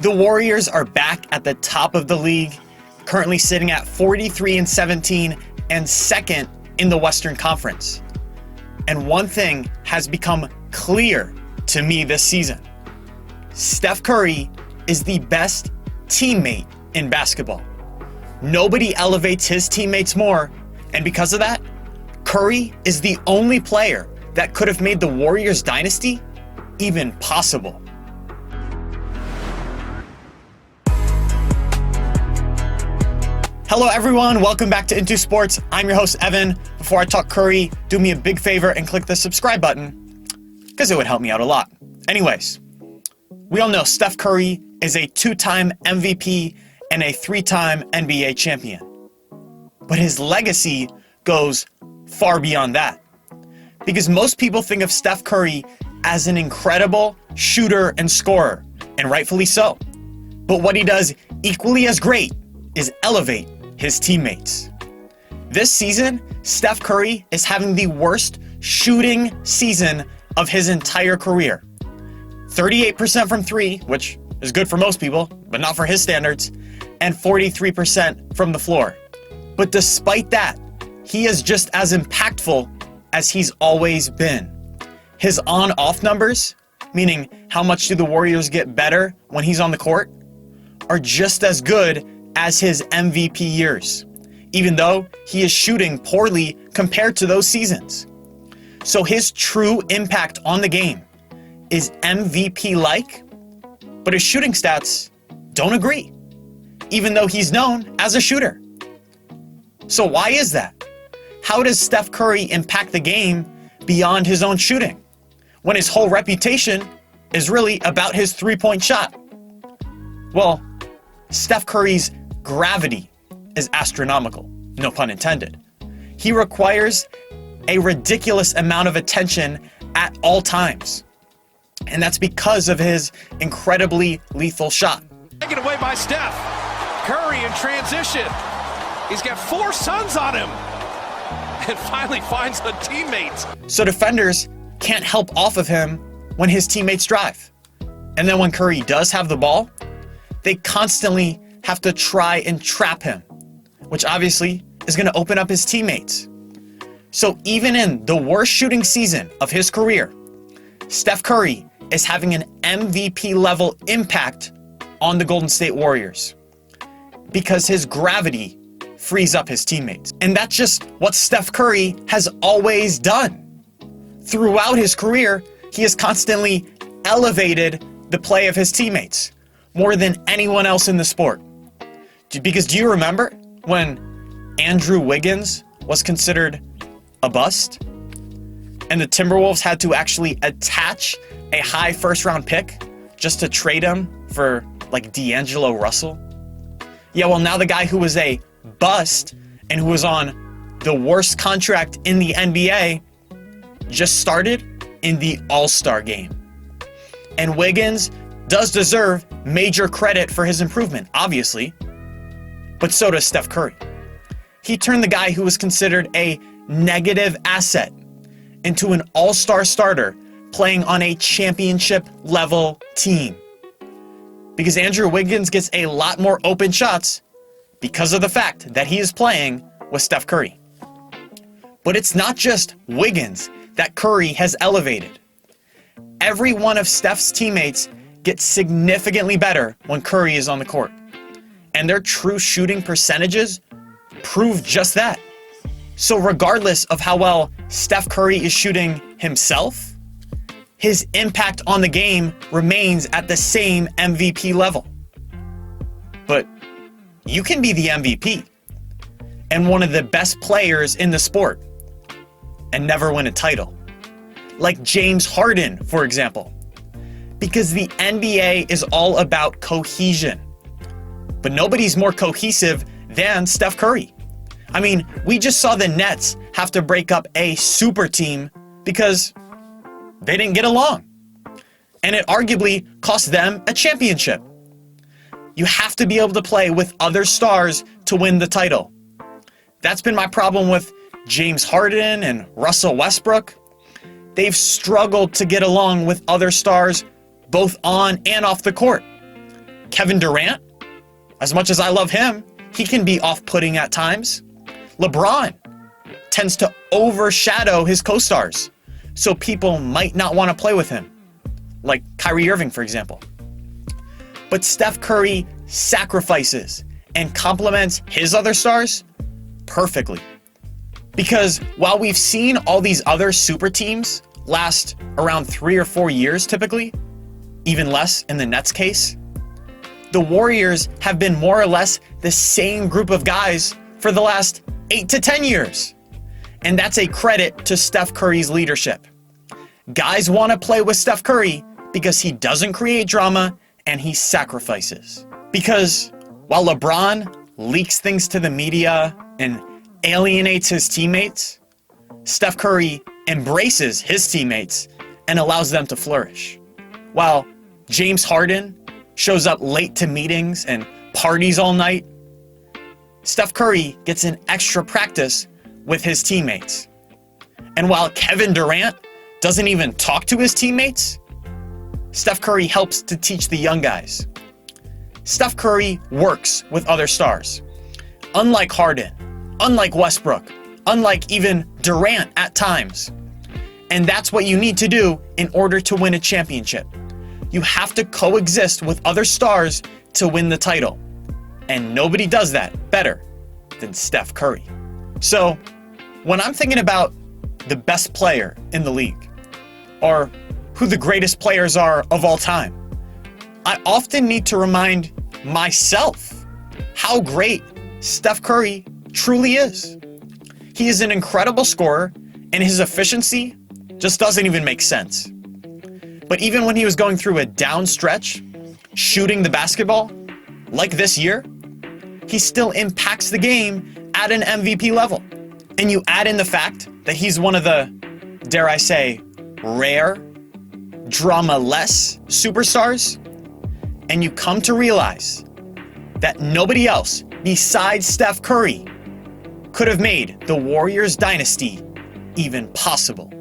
The Warriors are back at the top of the league, currently sitting at 43-17 and second in the Western Conference. And one thing has become clear to me this season. Steph Curry is the best teammate in basketball. Nobody elevates his teammates more, and because of that, Curry is the only player that could have made the Warriors dynasty even possible. Hello everyone, welcome back to Into Sports. I'm your host Evan. Before I talk Curry, do me a big favor and click the subscribe button, because it would help me out a lot. Anyways, we all know Steph Curry is a 2-time MVP and a 3-time NBA champion. But his legacy goes far beyond that. Because most people think of Steph Curry as an incredible shooter and scorer, and rightfully so. But what he does equally as great is elevate his teammates. This season, Steph Curry is having the worst shooting season of his entire career. 38% from three, which is good for most people, but not for his standards, and 43% from the floor. But despite that, he is just as impactful as he's always been. His on-off numbers, meaning how much do the Warriors get better when he's on the court, are just as good as his MVP years, even though he is shooting poorly compared to those seasons. So his true impact on the game is MVP-like, but his shooting stats don't agree, even though he's known as a shooter. So why is that? How does Steph Curry impact the game beyond his own shooting, when his whole reputation is really about his three-point shot? Well, Steph Curry's gravity is astronomical, no pun intended. He requires a ridiculous amount of attention at all times. And that's because of his incredibly lethal shot. Taken away by Steph. Curry in transition. He's got 4 sons on him. And finally finds a teammate. So defenders can't help off of him when his teammates drive. And then when Curry does have the ball, they constantly have to try and trap him, which obviously is going to open up his teammates. So even in the worst shooting season of his career, Steph Curry is having an MVP level impact on the Golden State Warriors because his gravity frees up his teammates. And that's just what Steph Curry has always done. Throughout his career, he has constantly elevated the play of his teammates more than anyone else in the sport. Because do you remember when Andrew Wiggins was considered a bust and the Timberwolves had to actually attach a high first-round pick just to trade him for like D'Angelo Russell? Yeah, well, now the guy who was a bust and who was on the worst contract in the NBA just started in the All-Star game. And Wiggins does deserve major credit for his improvement, obviously, but so does Steph Curry. He turned the guy who was considered a negative asset into an all-star starter playing on a championship-level team. Because Andrew Wiggins gets a lot more open shots because of the fact that he is playing with Steph Curry. But it's not just Wiggins that Curry has elevated. Every one of Steph's teammates gets significantly better when Curry is on the court. And their true shooting percentages prove just that. So regardless of how well Steph Curry is shooting himself, his impact on the game remains at the same MVP level. But you can be the MVP and one of the best players in the sport and never win a title. Like James Harden, for example. Because the NBA is all about cohesion. But nobody's more cohesive than Steph Curry. I mean, we just saw the Nets have to break up a super team because they didn't get along. And it arguably cost them a championship. You have to be able to play with other stars to win the title. That's been my problem with James Harden and Russell Westbrook. They've struggled to get along with other stars both on and off the court. Kevin Durant, as much as I love him, he can be off-putting at times. LeBron tends to overshadow his co-stars, so people might not want to play with him, like Kyrie Irving, for example. But Steph Curry sacrifices and complements his other stars perfectly. Because while we've seen all these other super teams last around 3 or 4 years typically, even less in the Nets case, the Warriors have been more or less the same group of guys for the last 8 to 10 years. And that's a credit to Steph Curry's leadership. Guys want to play with Steph Curry because he doesn't create drama and he sacrifices. Because while LeBron leaks things to the media and alienates his teammates, Steph Curry embraces his teammates and allows them to flourish. While James Harden shows up late to meetings and parties all night, Steph Curry gets an extra practice with his teammates. And while Kevin Durant doesn't even talk to his teammates, Steph Curry helps to teach the young guys. Steph Curry works with other stars. Unlike Harden, unlike Westbrook, unlike even Durant at times. And that's what you need to do in order to win a championship. You have to coexist with other stars to win the title. And nobody does that better than Steph Curry. So, when I'm thinking about the best player in the league, or who the greatest players are of all time, I often need to remind myself how great Steph Curry truly is. He is an incredible scorer, and his efficiency just doesn't even make sense. But even when he was going through a down stretch, shooting the basketball, like this year, he still impacts the game at an MVP level. And you add in the fact that he's one of the, dare I say, rare, drama-less superstars, and you come to realize that nobody else besides Steph Curry could have made the Warriors dynasty even possible.